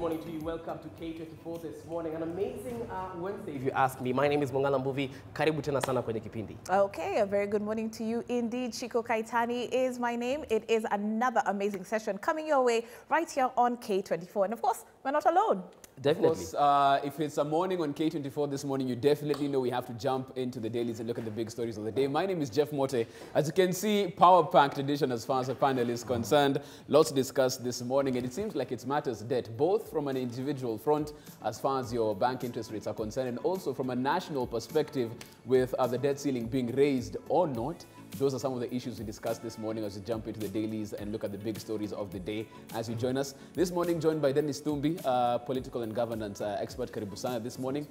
morning to you. Welcome to K24 this morning. An amazing Wednesday, if you ask me. My name is Mongala Mbuvi. Karibu tena sana kwenye kipindi. Okay, a very good morning to you indeed. Shiko Kaitani is my name. It is another amazing session coming your way right here on K24. And of course, we're not alone. Definitely. Of course, if it's a morning on K24 this morning, you definitely know we have to jump into the dailies and look at the big stories of the day. My name is Jeff Mote. As you can see, power-packed edition as far as the panel is concerned. Lots to discuss this morning, and it seems like it matters debt, both from an individual front as far as your bank interest rates are concerned, and also from a national perspective with the debt ceiling being raised or not. Those are some of the issues we discussed this morning as we jump into the dailies and look at the big stories of the day as you join us. This morning, joined by Dennis Tumbi, political and governance expert. Karibu sana this morning.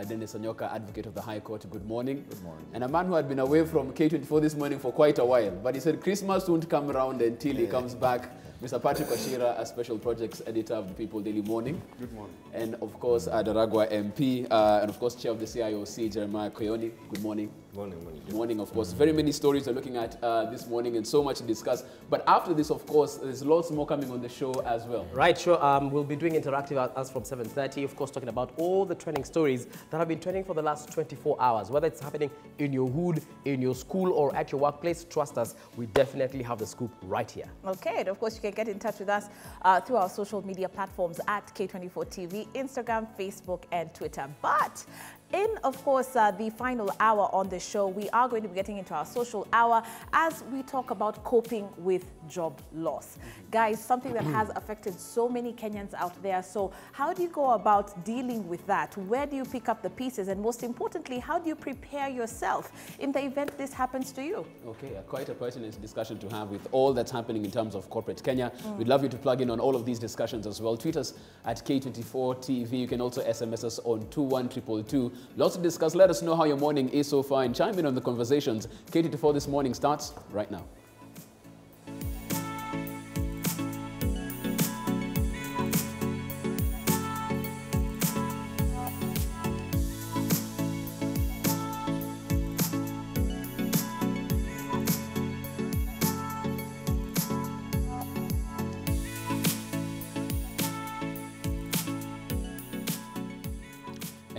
Dennis Anyoka, advocate of the High Court. Good morning. Good morning. And a man who had been away from K24 this morning for quite a while, but he said Christmas won't come around until he comes back. Mr. Patrick Wachira, a special projects editor of the People Daily Morning. Good morning. And of course, Daragwa MP, and of course, chair of the CIOC, Jeremiah Koyoni. Good morning. Morning. Good morning, of course. Very many stories we're looking at this morning and so much to discuss. But after this, of course, there's lots more coming on the show as well. Right, sure. We'll be doing interactive as from 7:30, of course, talking about all the trending stories that have been trending for the last 24 hours. Whether it's happening in your hood, in your school, or at your workplace, trust us, we definitely have the scoop right here. Okay, and of course, you can get in touch with us through our social media platforms at K24TV, Instagram, Facebook, and Twitter. But in, of course, the final hour on the show, we are going to be getting into our social hour as we talk about coping with job loss. Guys, something that has affected so many Kenyans out there. So how do you go about dealing with that? Where do you pick up the pieces? And most importantly, how do you prepare yourself in the event this happens to you? Okay, quite a pertinent discussion to have with all that's happening in terms of corporate Kenya. We'd love you to plug in on all of these discussions as well. Tweet us at K24TV. You can also SMS us on 21222. Lots to discuss. Let us know how your morning is so far and chime in on the conversations. K24 This Morning starts right now.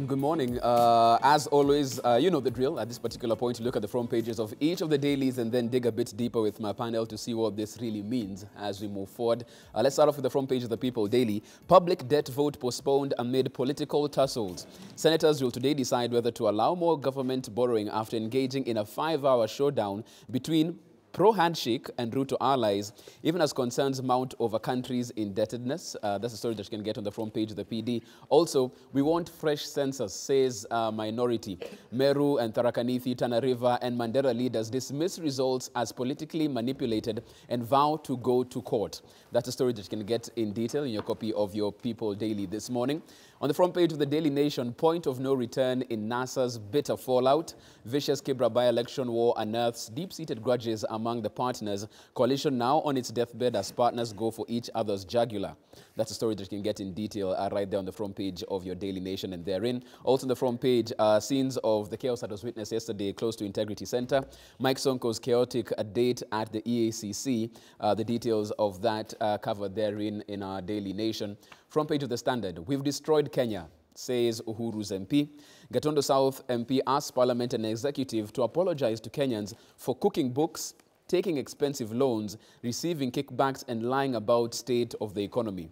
Good morning. As always, you know the drill. At this particular point, look at the front pages of each of the dailies and then dig a bit deeper with my panel to see what this really means as we move forward. Let's start off with the front page of the People Daily. Public debt vote postponed amid political tussles. Senators will today decide whether to allow more government borrowing after engaging in a 5-hour showdown between pro-handshake and Ruto allies, even as concerns mount over countries' indebtedness. That's a story that you can get on the front page of the PD. Also, we want fresh census, says minority. Meru and Tharaka-Nithi, Tana River and Mandera leaders dismiss results as politically manipulated and vow to go to court. That's a story that you can get in detail in your copy of your People Daily this morning. On the front page of the Daily Nation, point of no return in NASA's bitter fallout. Vicious Kibra by-election war unearths deep-seated grudges among the partners. Coalition now on its deathbed as partners go for each other's jugular. That's a story that you can get in detail right there on the front page of your Daily Nation and therein. Also on the front page, scenes of the chaos that was witnessed yesterday close to Integrity Center. Mike Sonko's chaotic date at the EACC. The details of that covered therein in our Daily Nation. Front page of the Standard. We've destroyed Kenya, says Uhuru's MP. Gatondo South MP asks Parliament and Executive to apologize to Kenyans for cooking books, taking expensive loans, receiving kickbacks and lying about state of the economy.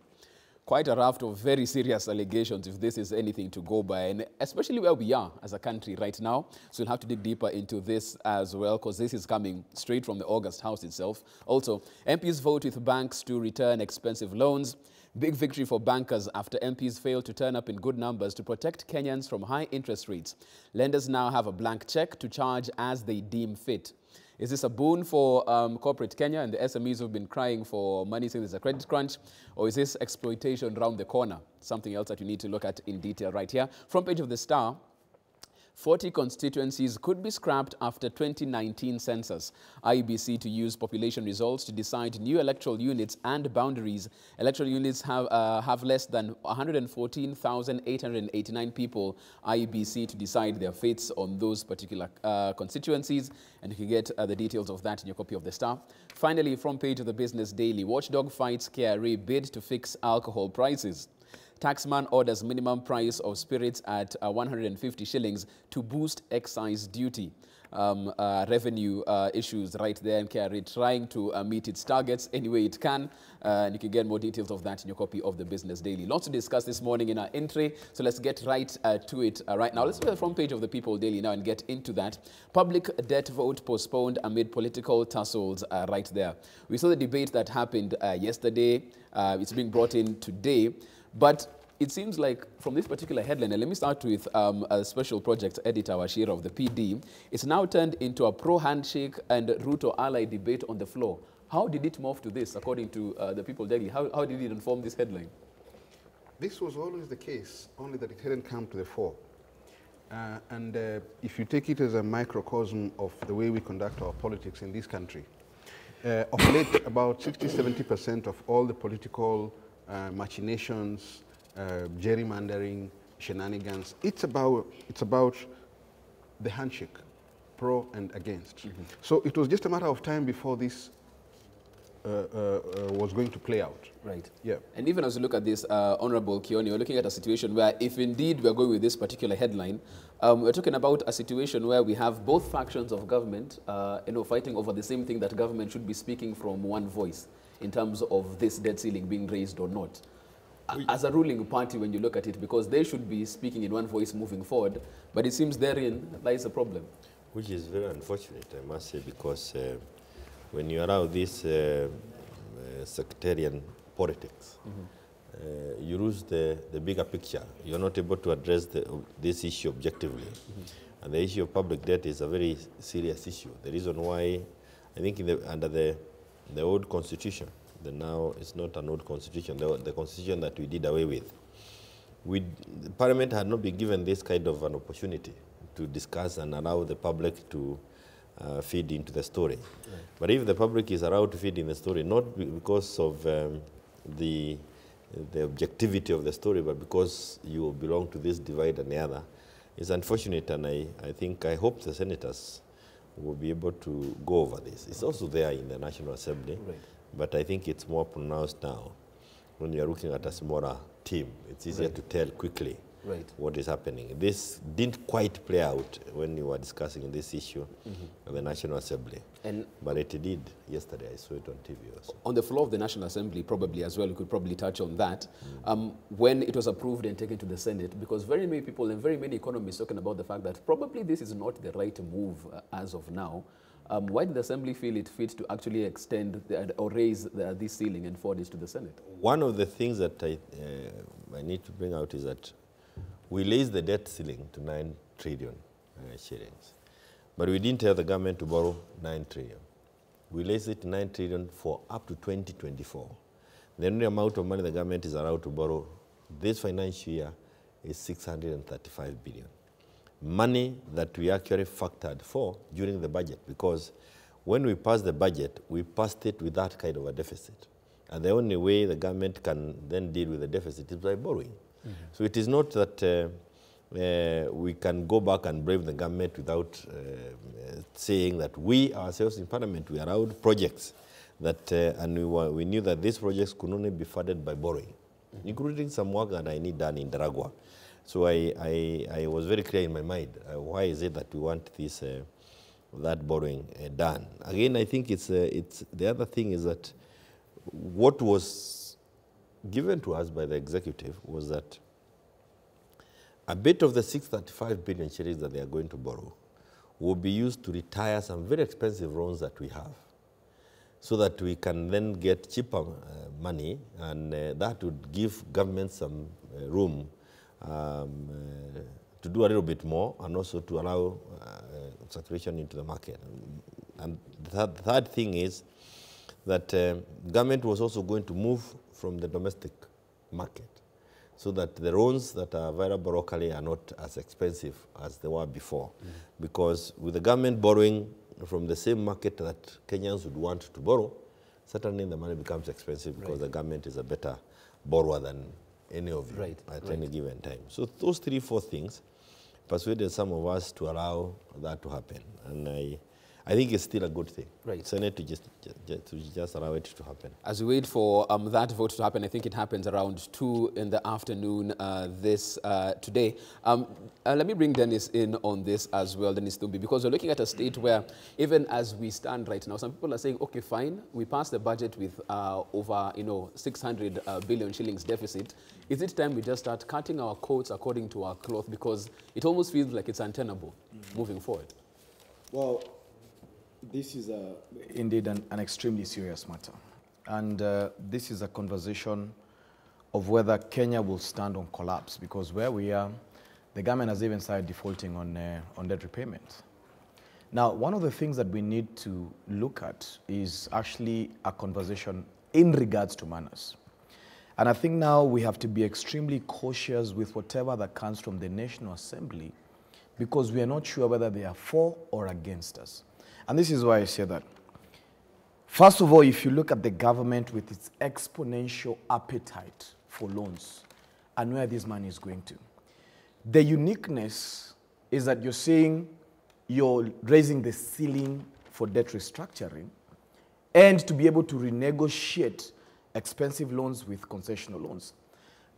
Quite a raft of very serious allegations if this is anything to go by, and especially where we are as a country right now. So we'll have to dig deeper into this as well, because this is coming straight from the August House itself. Also, MPs vote with banks to return expensive loans. Big victory for bankers after MPs failed to turn up in good numbers to protect Kenyans from high interest rates. Lenders now have a blank check to charge as they deem fit. Is this a boon for corporate Kenya and the SMEs who've been crying for money saying there's a credit crunch? Or is this exploitation round the corner? Something else that you need to look at in detail right here. Front page of the Star. 40 constituencies could be scrapped after 2019 census. IEBC to use population results to decide new electoral units and boundaries. Electoral units have less than 114,889 people. IEBC to decide their fates on those particular constituencies. And you can get the details of that in your copy of the Star. Finally, front page of the Business Daily. Watchdog fights KRA bid to fix alcohol prices. Taxman orders minimum price of spirits at 150 shillings to boost excise duty. Revenue issues right there, and KRA trying to meet its targets any way it can. And you can get more details of that in your copy of the Business Daily. Lots to discuss this morning in our entry, so let's get right to it right now. Let's look at the front page of the People Daily now and get into that. Public debt vote postponed amid political tussles right there. We saw the debate that happened yesterday. It's being brought in today, but it seems like from this particular headline, and let me start with a special project editor, Wachira of the PD, it's now turned into a pro-handshake and Ruto ally debate on the floor. How did it morph to this, according to the People Daily? How did it inform this headline? This was always the case, only that it hadn't come to the fore. If you take it as a microcosm of the way we conduct our politics in this country, of late, about 60–70% of all the political machinations, gerrymandering, shenanigans, it's about the handshake, pro and against. Mm-hmm. So it was just a matter of time before this was going to play out. Right. Yeah. And even as you look at this, Honorable Kioni, we're looking at a situation where if indeed we're going with this particular headline, we're talking about a situation where we have both factions of government fighting over the same thing, that government should be speaking from one voice in terms of this debt ceiling being raised or not. As a ruling party, when you look at it, because they should be speaking in one voice moving forward, but it seems therein lies a problem. Which is very unfortunate, I must say, because when you allow this sectarian politics, mm-hmm. You lose the bigger picture. You're not able to address this issue objectively. Mm-hmm. And the issue of public debt is a very serious issue. The reason why, I think under the old constitution, now it's not an old constitution, the constitution that we did away with, the Parliament had not been given this kind of an opportunity to discuss and allow the public to feed into the story. Right. But if the public is allowed to feed in the story, not because of the objectivity of the story, but because you belong to this divide and the other, it's unfortunate, and I hope the senators will be able to go over this. It's also there in the National Assembly. Right. But I think it's more pronounced now. When you're looking at a smaller team, it's easier to tell quickly what is happening. This didn't quite play out when you were discussing this issue of the National Assembly. But it did yesterday. I saw it on TV also. On the floor of the National Assembly, probably as well, we could probably touch on that. When it was approved and taken to the Senate, because very many people and very many economists talking about the fact that probably this is not the right move as of now. Why did the Assembly feel it fit to actually extend or raise this ceiling and forward this to the Senate? One of the things that I need to bring out is that we raised the debt ceiling to 9 trillion shillings. But we didn't tell the government to borrow 9 trillion. We raised it to 9 trillion for up to 2024. The only amount of money the government is allowed to borrow this financial year is 635 billion. Money that we actually factored for during the budget, because when we passed the budget, we passed it with that kind of a deficit. And the only way the government can then deal with the deficit is by borrowing. Mm-hmm. So it is not that we can go back and blame the government without saying that we ourselves in Parliament, we allowed projects that, and we knew that these projects could only be funded by borrowing, including some work that I need done in Daragwa. So I was very clear in my mind, why is it that we want this, that borrowing done? Again, I think it's the other thing is that what was given to us by the executive was that a bit of the 635 billion shillings that they are going to borrow will be used to retire some very expensive loans that we have, so that we can then get cheaper money, and that would give government some room to do a little bit more, and also to allow circulation into the market. And the third thing is that government was also going to move from the domestic market, so that the loans that are available locally are not as expensive as they were before. Because with the government borrowing from the same market that Kenyans would want to borrow, certainly the money becomes expensive, because the government is a better borrower than any of you at any given time. So those 3-4 things persuaded some of us to allow that to happen. And I think it's still a good thing. Right. Senate to just allow it to happen. As we wait for that vote to happen, I think it happens around 2 in the afternoon today. Let me bring Dennis in on this as well, Dennis Tumbi, because we're looking at a state where even as we stand right now, some people are saying, okay, fine, we passed the budget with over 600 billion shillings deficit. Is it time we just start cutting our coats according to our cloth, because it almost feels like it's untenable moving forward? Well, this is indeed an extremely serious matter. And this is a conversation of whether Kenya will stand on collapse, because where we are, the government has even started defaulting on debt repayment. Now, one of the things that we need to look at is actually a conversation in regards to manners. And I think now we have to be extremely cautious with whatever that comes from the National Assembly, because we are not sure whether they are for or against us. And this is why I say that. First of all, if you look at the government with its exponential appetite for loans and where this money is going to, the uniqueness is that you're saying you're raising the ceiling for debt restructuring and to be able to renegotiate expensive loans with concessional loans.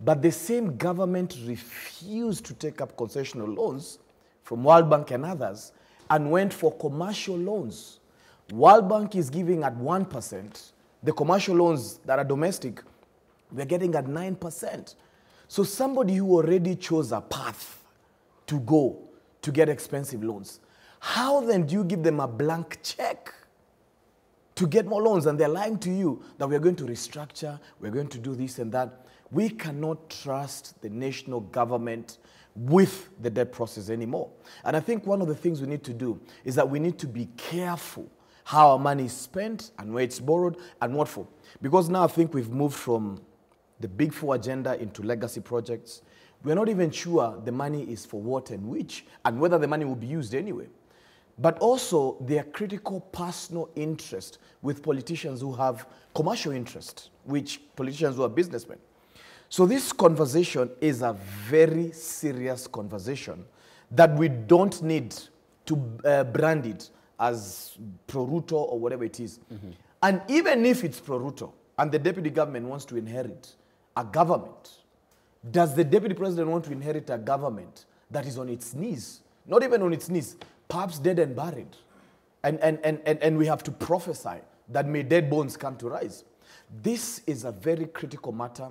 But the same government refused to take up concessional loans from World Bank and others and went for commercial loans. World Bank is giving at 1%. The commercial loans that are domestic, we're getting at 9%. So somebody who already chose a path to go to get expensive loans, how then do you give them a blank check to get more loans? And they're lying to you that we're going to restructure, we're going to do this and that. We cannot trust the national government with the debt process anymore. And I think one of the things we need to do is that we need to be careful how our money is spent and where it's borrowed and what for. Because now I think we've moved from the Big Four agenda into legacy projects. We're not even sure the money is for what and which, and whether the money will be used anyway. But also, there are critical personal interest with politicians who have commercial interest, which politicians who are businessmen. So this conversation is a very serious conversation that we don't need to brand it as pro-Ruto or whatever it is. And even if it's pro-Ruto and the deputy government wants to inherit a government, does the deputy president want to inherit a government that is on its knees? Not even on its knees, perhaps dead and buried. And we have to prophesy that may dead bones come to rise. This is a very critical matter.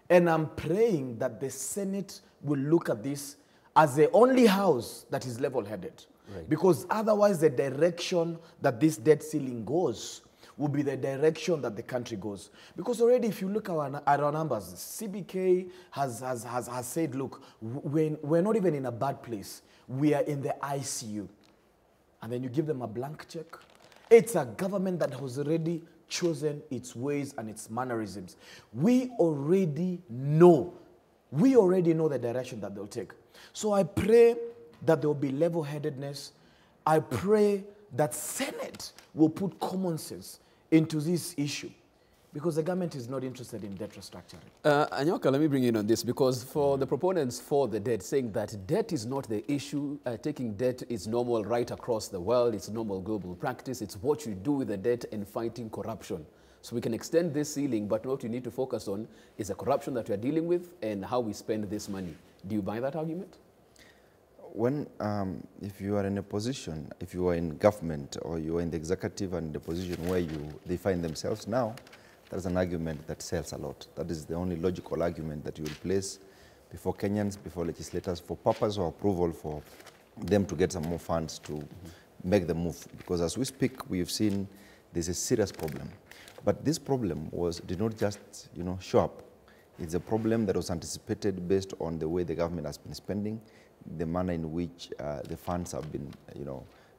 And I'm praying that the Senate will look at this as the only house that is level-headed. Right. Because otherwise the direction that this debt ceiling goes will be the direction that the country goes. Because already if you look at our numbers, CBK has said, look, we're not even in a bad place. We are in the ICU. And then you give them a blank check. It's a government that has already chosen its ways and its mannerisms. We already know the direction that they'll take. So I pray that there will be level-headedness. I pray that Senate will put common sense into this issue, because the government is not interested in debt restructuring. Anyoka, let me bring you in on this, because for the proponents for the debt, saying that debt is not the issue, taking debt is normal right across the world, it's normal global practice, it's what you do with the debt and fighting corruption. So we can extend this ceiling, but what we need to focus on is the corruption that we are dealing with and how we spend this money. Do you buy that argument? When, if you are in a position, if you are in government or you are in the executive and the position where they find themselves now, that's an argument that sells a lot. That is the only logical argument that you will place before Kenyans, before legislators, for purpose or approval for them to get some more funds to make the move. Because as we speak, we've seen there's a serious problem. But this problem did not just show up. It's a problem that was anticipated based on the way the government has been spending, the manner in which the funds have been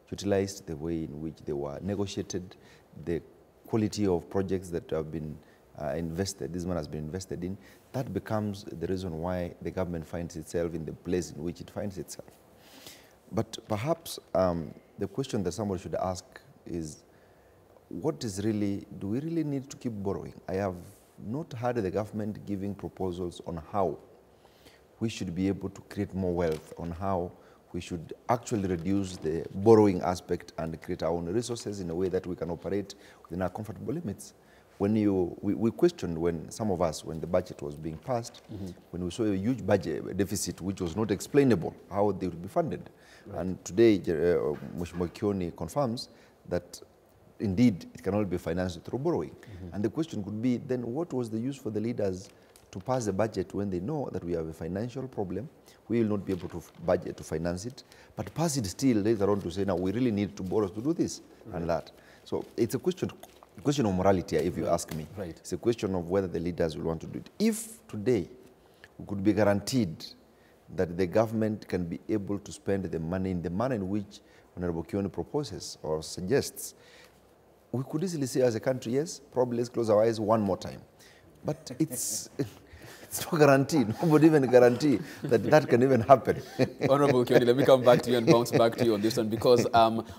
utilized, the way in which they were negotiated, the quality of projects that have been this money has been invested in. That becomes the reason why the government finds itself in the place in which it finds itself. But perhaps the question that somebody should ask is, do we really need to keep borrowing? I have not heard the government giving proposals on how we should be able to create more wealth, on how we should actually reduce the borrowing aspect and create our own resources in a way that we can operate within our comfortable limits. When we questioned when some of us, when the budget was being passed, when we saw a huge budget deficit which was not explainable how they would be funded. Right. And today, Mheshimiwa Kioni confirms that indeed it can only be financed through borrowing. And the question could be, then what was the use for the leaders to pass the budget when they know that we have a financial problem? We will not be able to budget to finance it, but pass it still later on to say, now we really need to borrow to do this and that. So it's a question of morality, if you ask me. Right. It's a question of whether the leaders will want to do it. If today we could be guaranteed that the government can be able to spend the money in the manner in which Honorable Kioni proposes or suggests, we could easily say as a country, yes, probably let's close our eyes one more time. But it's no guarantee. Nobody even guarantee that that can even happen. Honorable Kioni, let me come back to you and bounce back to you on this one, because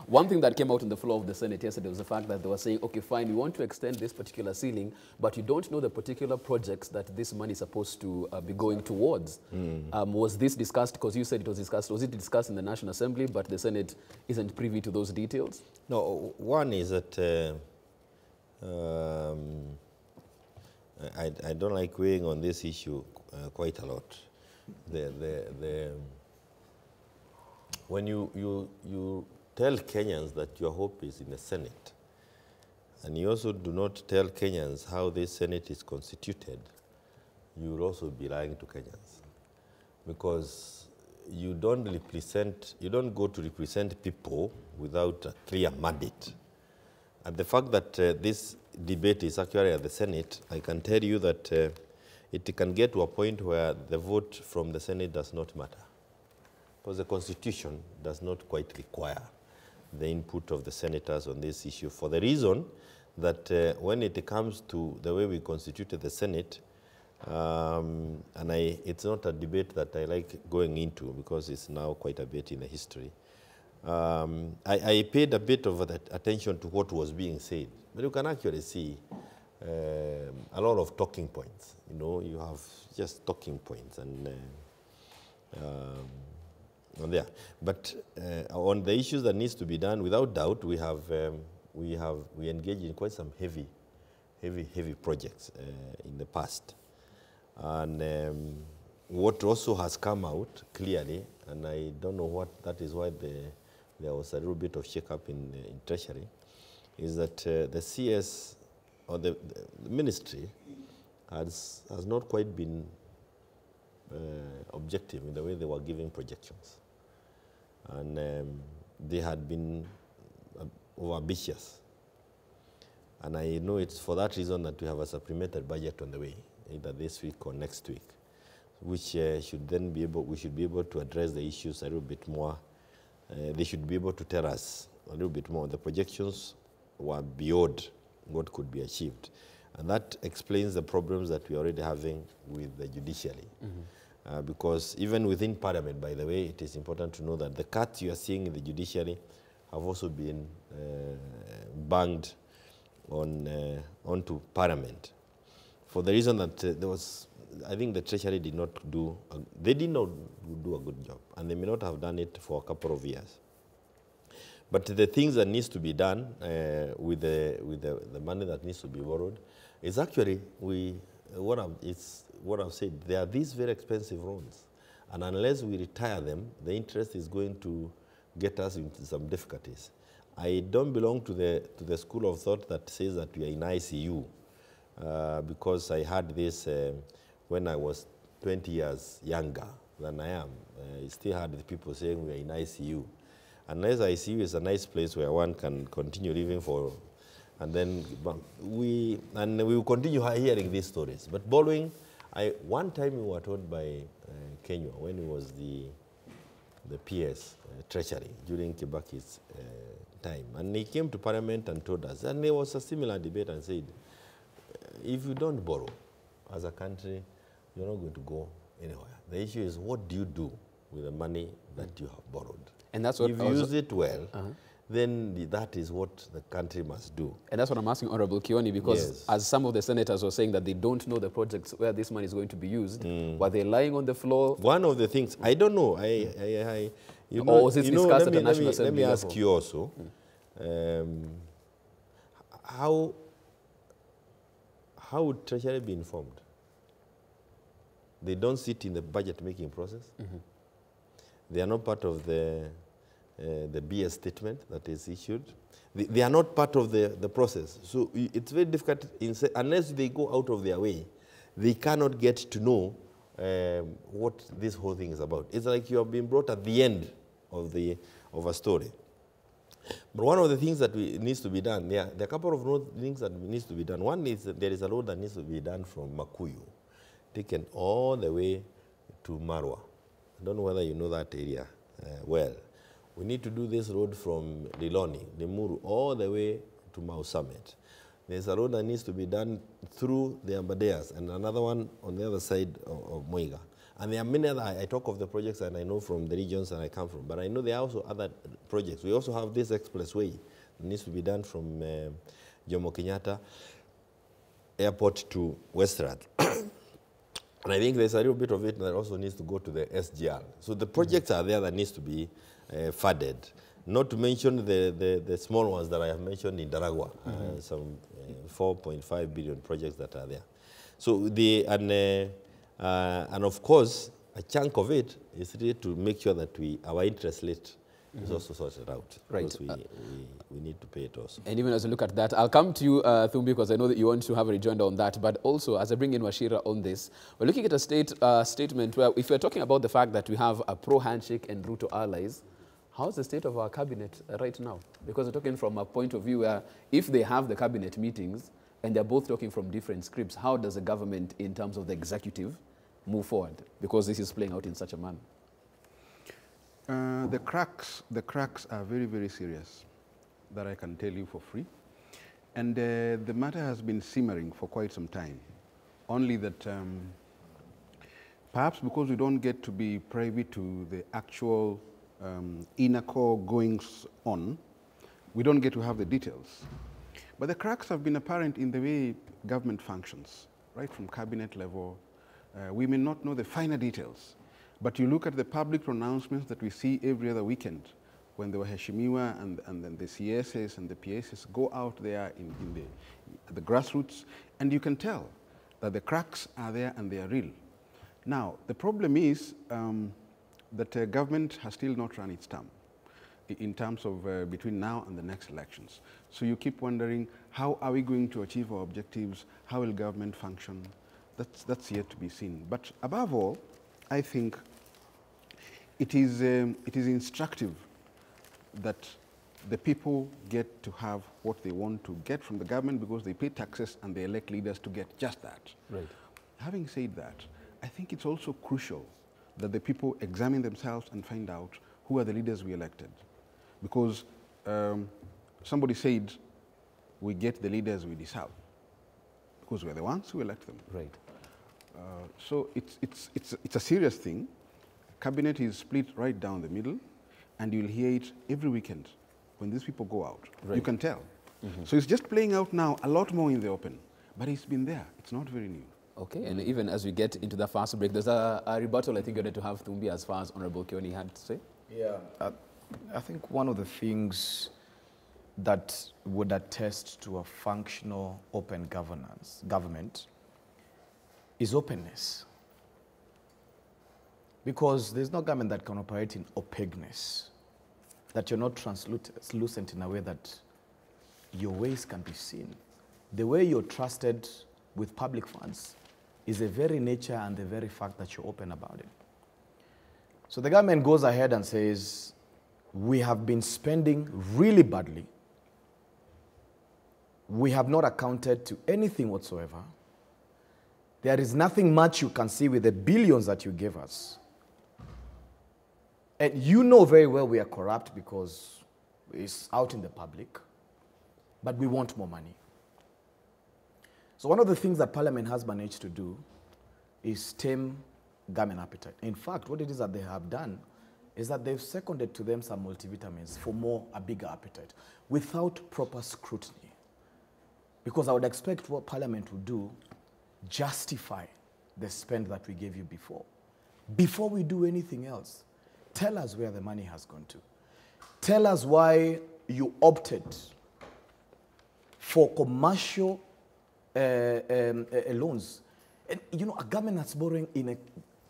one thing that came out on the floor of the Senate yesterday was the fact that they were saying, okay, fine, we want to extend this particular ceiling, but you don't know the particular projects that this money is supposed to be going towards. Was this discussed, because you said it was discussed, was it discussed in the National Assembly, but the Senate isn't privy to those details? No, one is that I don't like weighing on this issue quite a lot. When you tell Kenyans that your hope is in the Senate, and you also do not tell Kenyans how this Senate is constituted, you will also be lying to Kenyans, because you don't go to represent people without a clear mandate. And the fact that this debate is actually at the Senate, I can tell you that it can get to a point where the vote from the Senate does not matter, because the Constitution does not quite require the input of the senators on this issue, for the reason that when it comes to the way we constituted the Senate, it's not a debate that I like going into, because it's now quite a bit in the history. I paid a bit of attention to what was being said, but you can actually see a lot of talking points. You know, you have just talking points and on there. But on the issues that needs to be done, without doubt, we engaged in quite some heavy projects in the past. And what also has come out clearly, and I don't know what that is, why there was a little bit of shake-up in Treasury, is that the CS or the ministry has not quite been objective in the way they were giving projections. And they had been over-ambitious. And I know it's for that reason that we have a supplementary budget on the way, either this week or next week, which should then be able, we should be able to address the issues a little bit more. They should be able to tell us a little bit more. The projections were beyond what could be achieved. And that explains the problems that we're already having with the judiciary. Because even within Parliament, by the way, it is important to know that the cuts you are seeing in the judiciary have also been banged onto Parliament, for the reason that there was, I think the Treasury did not do, they did not do a good job, and they may not have done it for a couple of years. But the things that needs to be done with the money that needs to be borrowed is actually, what I've said, there are these very expensive loans, and unless we retire them, the interest is going to get us into some difficulties. I don't belong to the school of thought that says that we are in ICU, because I had this when I was 20 years younger than I am. I still had the people saying we are in ICU. Unless ICU is a nice place where one can continue living for, and then we will continue hearing these stories. But borrowing, one time we were told by Kenya when he was the PS Treasury during Kibaki's time, and he came to Parliament and told us, and there was a similar debate, and said, if you don't borrow as a country, you're not going to go anywhere. The issue is, what do you do with the money that you have borrowed? And that's what if you use it well, then that is what the country must do. And that's what I'm asking Honorable Kioni, because as some of the senators were saying that they don't know the projects where this money is going to be used, were they lying on the floor? One of the things, I don't know, Or was it discussed at the National let Assembly me ask level? you also, how would Treasury be informed? They don't sit in the budget-making process. They are not part of the BS statement that is issued. They are not part of the process. So it's very difficult, unless they go out of their way, they cannot get to know what this whole thing is about. It's like you have been brought at the end of a story. But one of the things that needs to be done, there are a couple of things that needs to be done. One is that there is a road that needs to be done from Makuyu, taken all the way to Marwa. I don't know whether you know that area well. We need to do this road from Liloni, Limuru, all the way to Mau Summit. There's a road that needs to be done through the Ambadeas and another one on the other side of Moiga. And there are many other, I talk of the projects and I know from the regions that I come from, but I know there are also other projects. We also have this expressway that needs to be done from Jomo Kenyatta Airport to Westrat. And I think there's a little bit of it that also needs to go to the SGR. So the projects are there that needs to be funded. Not to mention the small ones that I have mentioned in Daragwa, some 4.5 billion projects that are there. So and of course, a chunk of it is really to make sure that our interest rate is also sorted out. Right. Because we need to pay it also. And even as we look at that, I'll come to you, Thumbi, because I know that you want to have a rejoinder on that. But also, as I bring in Wachira on this, we're looking at a statement where if we're talking about the fact that we have a pro-handshake and Ruto allies, how's the state of our cabinet right now? Because we're talking from a point of view where if they have the cabinet meetings and they're both talking from different scripts, how does the government, in terms of the executive, move forward? Because this is playing out in such a manner. The cracks are very, very serious, that I can tell you for free. And the matter has been simmering for quite some time. Only that perhaps because we don't get to be privy to the actual inner core goings on, we don't get to have the details. But the cracks have been apparent in the way government functions, right from cabinet level. We may not know the finer details, but you look at the public pronouncements that we see every other weekend when the Waheshimiwa and then the CSs and the PSs go out there in the grassroots, and you can tell that the cracks are there and they are real. Now, the problem is that government has still not run its term in terms of between now and the next elections. So you keep wondering, how are we going to achieve our objectives? How will government function? That's yet to be seen. But above all, I think it is instructive that the people get to have what they want to get from the government because they pay taxes and they elect leaders to get just that. Right. Having said that, I think it's also crucial that the people examine themselves and find out who are the leaders we elected. Because somebody said, we get the leaders we deserve, because we're the ones who elect them. Right. So it's a serious thing. Cabinet is split right down the middle, and you'll hear it every weekend when these people go out. Right. You can tell. So it's just playing out now a lot more in the open, but it's been there. It's not very new. Okay, and even as we get into the fast break, there's a rebuttal I think you're going to have, Thumbi, as far as Honorable Kioni had to say. Yeah, I think one of the things that would attest to a functional, open government is openness. Because there's no government that can operate in opaqueness, that you're not translucent in a way that your ways can be seen. The way you're trusted with public funds is the very nature and the very fact that you're open about it. So the government goes ahead and says, we have been spending really badly. We have not accounted to anything whatsoever. There is nothing much you can see with the billions that you gave us. And you know very well we are corrupt because it's out in the public, but we want more money. So one of the things that Parliament has managed to do is tame government appetite. In fact, what it is that they have done is that they've seconded to them some multivitamins for a bigger appetite without proper scrutiny. Because I would expect what Parliament would do, justify the spend that we gave you before we do anything else. Tell us where the money has gone to. Tell us why you opted for commercial loans. And, you know, a government that's borrowing in a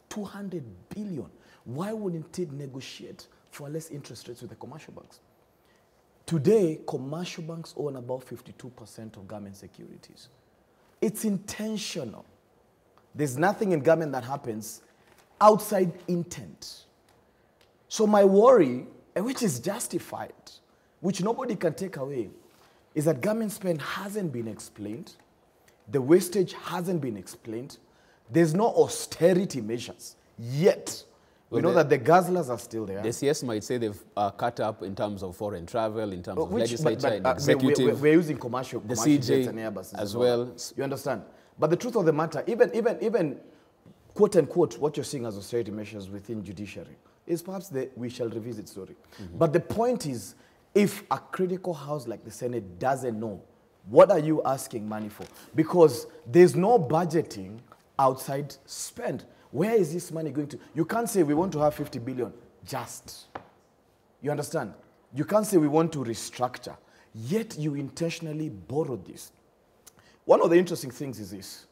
200 billion. Why wouldn't it negotiate for less interest rates with the commercial banks? Today, commercial banks own about 52% of government securities. It's intentional. There's nothing in government that happens outside intent. So my worry, and which is justified, which nobody can take away, is that government spend hasn't been explained. The wastage hasn't been explained. There's no austerity measures yet. We know that the guzzlers are still there. The CS might say they've cut up in terms of foreign travel, in terms of legislature and executive. We're using commercial CJ jets and Airbuses as well. You understand? But the truth of the matter, even quote unquote, what you're seeing as austerity measures within judiciary is perhaps the we shall revisit story. But the point is, if a critical house like the Senate doesn't know, what are you asking money for? Because there's no budgeting outside spend. Where is this money going to? You can't say we want to have 50 billion just. You understand? You can't say we want to restructure, yet you intentionally borrowed this. One of the interesting things is this,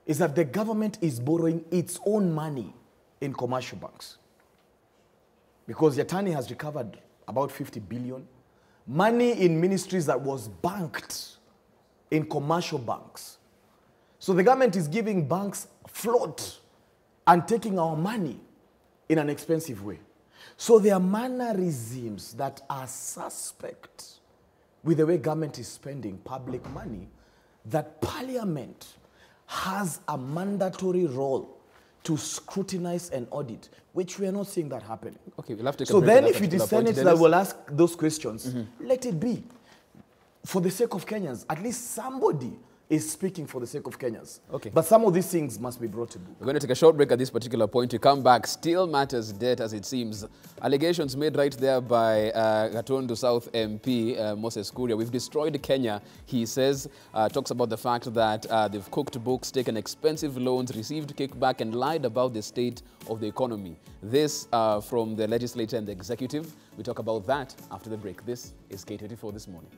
is that the government is borrowing its own money in commercial banks. Because Yatani has recovered about 50 billion. Money in ministries that was banked in commercial banks. So the government is giving banks float and taking our money in an expensive way. So there are mannerisms that are suspect with the way government is spending public money, that Parliament has a mandatory role to scrutinize and audit, which we are not seeing that happening. Okay, we'll have to. So then if it is Senate that will ask those questions, let it be. For the sake of Kenyans, at least somebody is speaking for the sake of Kenyans. Okay. But some of these things must be brought to book. We're going to take a short break at this particular point. To come back, still matters debt as it seems. Allegations made right there by Gatundu South MP, Moses Kuria. We've destroyed Kenya, he says. Talks about the fact that they've cooked books, taken expensive loans, received kickback, and lied about the state of the economy. This from the legislature and the executive. We talk about that after the break. This is K24 This Morning.